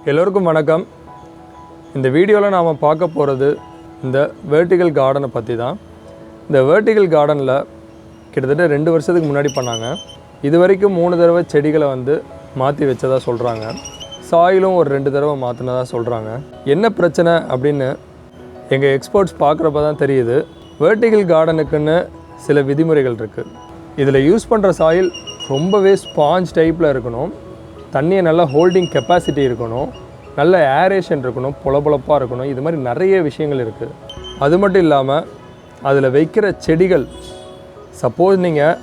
எல்லோருக்கும் வணக்கம். இந்த வீடியோவில் நாம் பார்க்க போகிறது இந்த வெர்டிகல் கார்டனை பற்றி தான். இந்த வெர்டிகல் கார்டனில் கிட்டத்தட்ட 2 வருஷத்துக்கு முன்னாடி பண்ணாங்க. இது வரைக்கும் 3 தடவை செடிகளை மாற்றி வச்சதாக சொல்கிறாங்க. சாயிலும் ஒரு 2 தடவை மாற்றினதாக சொல்கிறாங்க. என்ன பிரச்சனை அப்படின்னு எங்கள் எக்ஸ்பர்ட்ஸ் பார்க்குறப்ப தான் தெரியுது. வெர்டிகல் கார்டனுக்குன்னு சில விதிமுறைகள் இருக்குது. இதில் யூஸ் பண்ணுற சாயில் ரொம்பவே ஸ்பாஞ்ச் டைப்பில் இருக்கணும், தண்ணியை நல்லா ஹோல்டிங் கெப்பாசிட்டி இருக்கணும், நல்ல ஏரேஷன் இருக்கணும், பொலப்பொலப்பாக இருக்கணும். இது மாதிரி நிறைய விஷயங்கள் இருக்குது. அது மட்டும் இல்லாமல் அதில் வைக்கிற செடிகள், சப்போஸ் நீங்கள்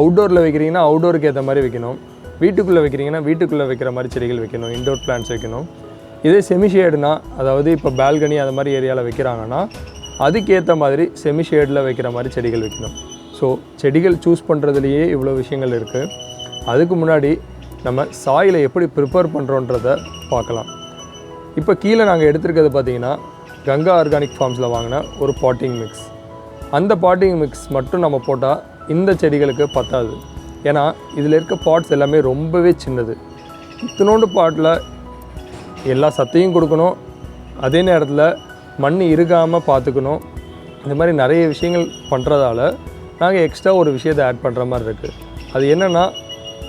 அவுட்டோரில் வைக்கிறீங்கன்னா அவுட்டோருக்கு ஏற்ற மாதிரி வைக்கணும், வீட்டுக்குள்ளே வைக்கிறீங்கன்னா வீட்டுக்குள்ளே வைக்கிற மாதிரி செடிகள் வைக்கணும், இன்டோர் பிளான்ட்ஸ் வைக்கணும். இதே செமிஷேடுனா, அதாவது இப்போ பால்கனி அது மாதிரி ஏரியாவில் வைக்கிறாங்கன்னா அதுக்கேற்ற மாதிரி செமிஷேடில் வைக்கிற மாதிரி செடிகள் வைக்கணும். ஸோ செடிகள் சூஸ் பண்ணுறதுலையே இவ்வளோ விஷயங்கள் இருக்குது. அதுக்கு முன்னாடி நம்ம சாயிலை எப்படி ப்ரிப்பேர் பண்ணுறோன்றதை பார்க்கலாம். இப்போ கீழே நாங்கள் எடுத்துருக்கிறது பார்த்திங்கன்னா கங்கா ஆர்கானிக் ஃபார்ம்ஸில் வாங்கின ஒரு பாட்டிங் மிக்ஸ். அந்த பாட்டிங் மிக்ஸ் மட்டும் நம்ம போட்டால் இந்த செடிகளுக்கு பத்தாது. ஏன்னா இதில் இருக்க பாட்ஸ் எல்லாமே ரொம்பவே சின்னது. இத்தனோண்டு பாட்டில் எல்லா சத்தையும் கொடுக்கணும், அதே நேரத்தில் மண் இருக்காமல் பார்த்துக்கணும். இந்த மாதிரி நிறைய விஷயங்கள் பண்ணுறதால நாங்கள் எக்ஸ்ட்ரா ஒரு விஷயத்தை ஆட் பண்ணுற மாதிரி இருக்குது. அது என்னென்னா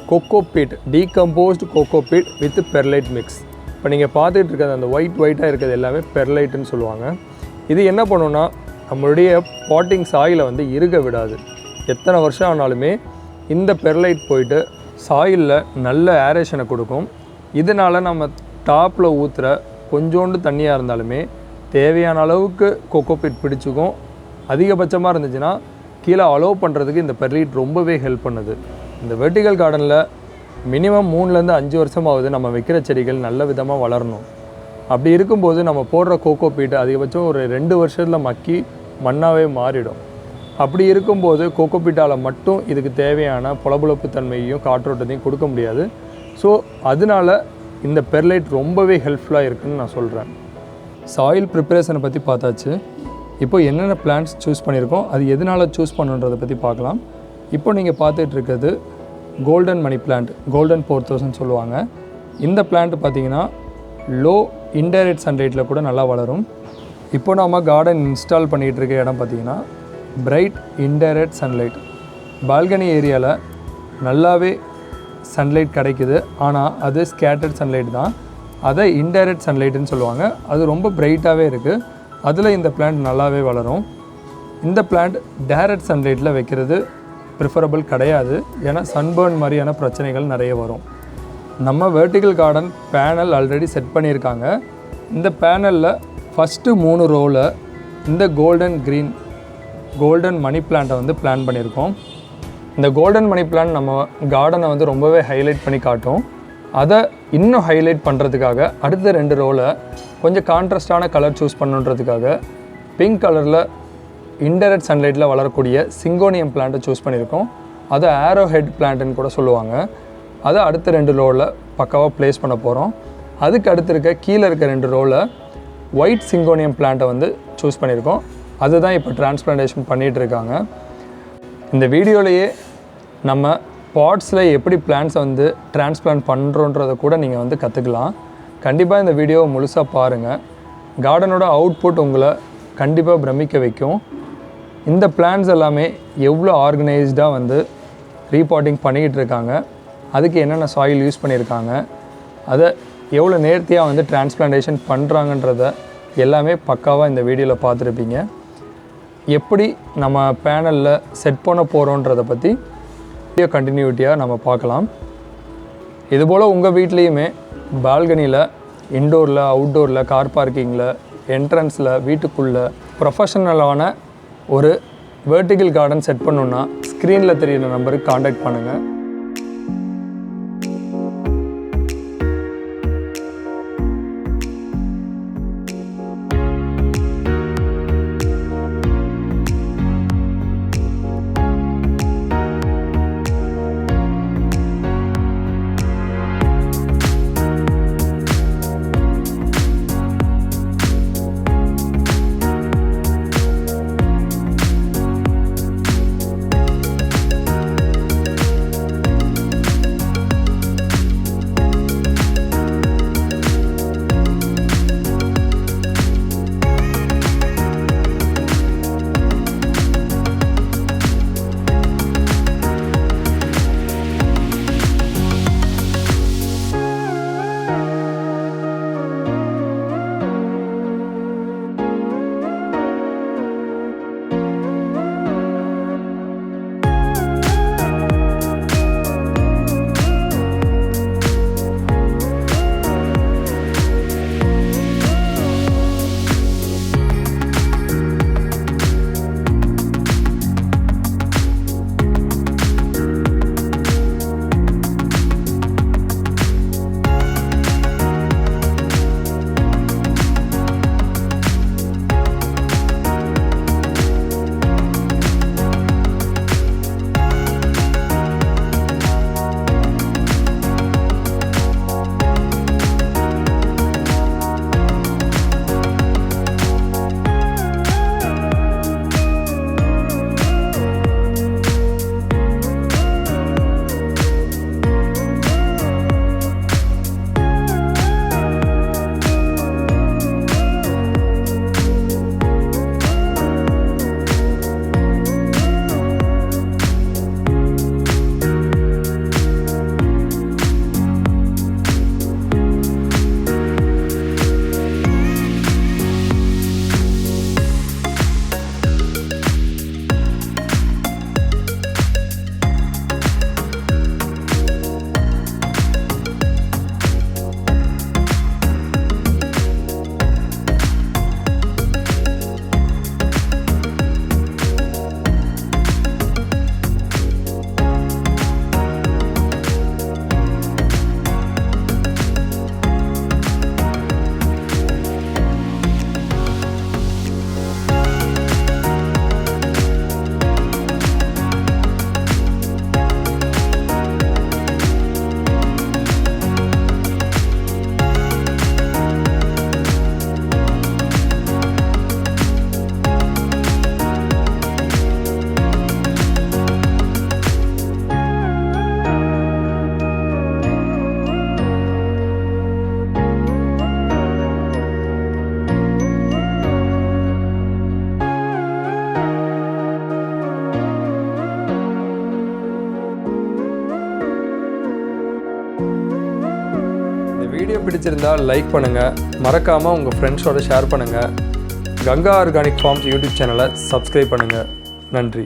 cocopeat, decomposed cocopeat with perlite mix. இப்போ நீங்கள் பார்த்துட்டு இருக்கிறது அந்த ஒயிட்டாக இருக்கிறது எல்லாமே பெர்லைட்டுன்னு சொல்லுவாங்க. இது என்ன பண்ணுன்னா நம்மளுடைய பாட்டிங் சாயிலை இருக விடாது. எத்தனை வருஷம் ஆனாலுமே இந்த பெர்லைட் போயிட்டு சாயிலில் நல்ல ஏரேஷனை கொடுக்கும். இதனால் நம்ம டாப்பில் ஊற்றுற கொஞ்சோண்டு தண்ணியாக இருந்தாலுமே தேவையான அளவுக்கு கோகோபீட் பிடிச்சிக்கும். அதிகபட்சமாக இருந்துச்சுன்னா கீழே அலோவ் பண்ணுறதுக்கு இந்த பெர்லைட் ரொம்பவே ஹெல்ப் பண்ணுது. இந்த வெர்டிகல் கார்டனில் மினிமம் 3லேருந்து 5 வருஷமாவது நம்ம வைக்கிற செடிகள் நல்ல விதமாக வளரணும். அப்படி இருக்கும்போது நம்ம போடுற கோகோபீட் அதிகபட்சம் ஒரு 2 வருஷத்தில் மக்கி மண்ணாகவே மாறிடும். அப்படி இருக்கும்போது கோகோபீட்டால் மட்டும் இதுக்கு தேவையான பொலபொலப்பு தன்மையையும் காற்றோட்டத்தையும் கொடுக்க முடியாது. ஸோ அதனால் இந்த பெர்லைட் ரொம்பவே ஹெல்ப்ஃபுல்லாக இருக்குதுன்னு நான் சொல்கிறேன். சாயில் ப்ரிப்பரேஷனை பற்றி பார்த்தாச்சு. இப்போ என்னென்ன பிளான்ட்ஸ் சூஸ் பண்ணியிருக்கோம், அது எதனால் சூஸ் பண்ணுன்றதை பற்றி பார்க்கலாம். இப்போ நீங்கள் பார்த்துட்டு இருக்கிறது கோல்டன் மணி பிளான்ட், கோல்டன் 4000 சொல்லுவாங்க. இந்த பிளான்ட் பார்த்திங்கன்னா லோ இன்டைரக்ட் சன்லைட்டில் கூட நல்லா வளரும். இப்போ நம்ம கார்டன் இன்ஸ்டால் பண்ணிகிட்டு இருக்க இடம் பார்த்திங்கன்னா பிரைட் இன்டைரக்ட் சன்லைட். பால்கனி ஏரியாவில் நல்லாவே சன்லைட் கிடைக்குது, ஆனால் அது ஸ்கேட்டர்ட் சன்லைட் தான். அதை இன்டைரக்ட் சன்லைட்டுன்னு சொல்லுவாங்க. அது ரொம்ப பிரைட்டாகவே இருக்குது. அதில் இந்த பிளான்ட் நல்லாவே வளரும். இந்த பிளான்ட் டைரக்ட் சன்லைட்டில் வைக்கிறது ப்ரிஃபரபிள் கிடையாது. ஏன்னா சன்பர்ன் மாதிரியான பிரச்சனைகள் நிறைய வரும். நம்ம vertical garden panel already set பண்ணியிருக்காங்க. இந்த பேனலில் ஃபஸ்ட்டு 3 ரோவில் இந்த கோல்டன் மணி பிளான்ட்டை பிளான் பண்ணியிருக்கோம். இந்த கோல்டன் மணி பிளான்ட் நம்ம கார்டனை ரொம்பவே ஹைலைட் பண்ணி காட்டும். அதை இன்னும் ஹைலைட் பண்ணுறதுக்காக அடுத்த 2 ரோவில் கொஞ்சம் கான்ட்ராஸ்டான கலர் சூஸ் பண்ணுன்றதுக்காக பிங்க் கலரில் இன்டைரக்ட் சன்லைட்டில் வளரக்கூடிய சிங்கோனியம் பிளான்ட்டை சூஸ் பண்ணியிருக்கோம். அதை ஆரோ ஹெட் பிளான்ட்டுன்னு கூட சொல்லுவாங்க. அதை அடுத்த 2 ரோவில் பக்காவாக ப்ளேஸ் பண்ண போகிறோம். அதுக்கு அடுத்து இருக்க கீழே இருக்க 2 ரோவில் ஒயிட் சிங்கோனியம் பிளான்ட்டை சூஸ் பண்ணியிருக்கோம். அதுதான் இப்போ டிரான்ஸ்பிளான்டேஷன் பண்ணிகிட்டு இருக்காங்க. இந்த வீடியோலையே நம்ம பாட்ஸில் எப்படி பிளான்ட்ஸை டிரான்ஸ்பிளான்ட் பண்ணுறோன்றதை கூட நீங்கள் கற்றுக்கலாம். கண்டிப்பாக இந்த வீடியோவை முழுசாக பாருங்கள். கார்டனோட அவுட்புட் உங்களை கண்டிப்பாக பிரமிக்க வைக்கும். இந்த பிளான்ஸ் எல்லாமே எவ்வளோ ஆர்கனைஸ்டாக ரீபாட்டிங் பண்ணிக்கிட்டு இருக்காங்க, அதுக்கு என்னென்ன சாயில் யூஸ் பண்ணியிருக்காங்க, அதை எவ்வளோ நேர்த்தியாக டிரான்ஸ்பிளான்டேஷன் பண்ணுறாங்கன்றத எல்லாமே பக்காவாக இந்த வீடியோவில் பார்த்துருப்பீங்க. எப்படி நம்ம பேனலில் செட் பண்ண போகிறோன்றதை பற்றி வீடியோ கண்டினியூட்டியாக நம்ம பார்க்கலாம். இதுபோல் உங்கள் வீட்லேயுமே பால்கனியில், இன்டோரில், அவுட்டோரில், கார் பார்க்கிங்கில், என்ட்ரன்ஸில், வீட்டுக்குள்ளே ப்ரொஃபஷனலான ஒரு வெர்டிகல் கார்டன் செட் பண்ணணுன்னா ஸ்க்ரீனில் தெரியுற நம்பருக்கு காண்டாக்ட் பண்ணுங்கள். வீடியோ பிடிச்சிருந்தால் லைக் பண்ணுங்கள், மறக்காமல் உங்கள் ஃப்ரெண்ட்ஸோடு ஷேர் பண்ணுங்கள். கங்கா ஆர்கானிக் ஃபார்ம்ஸ் யூடியூப் சேனலை சப்ஸ்கிரைப் பண்ணுங்கள். நன்றி.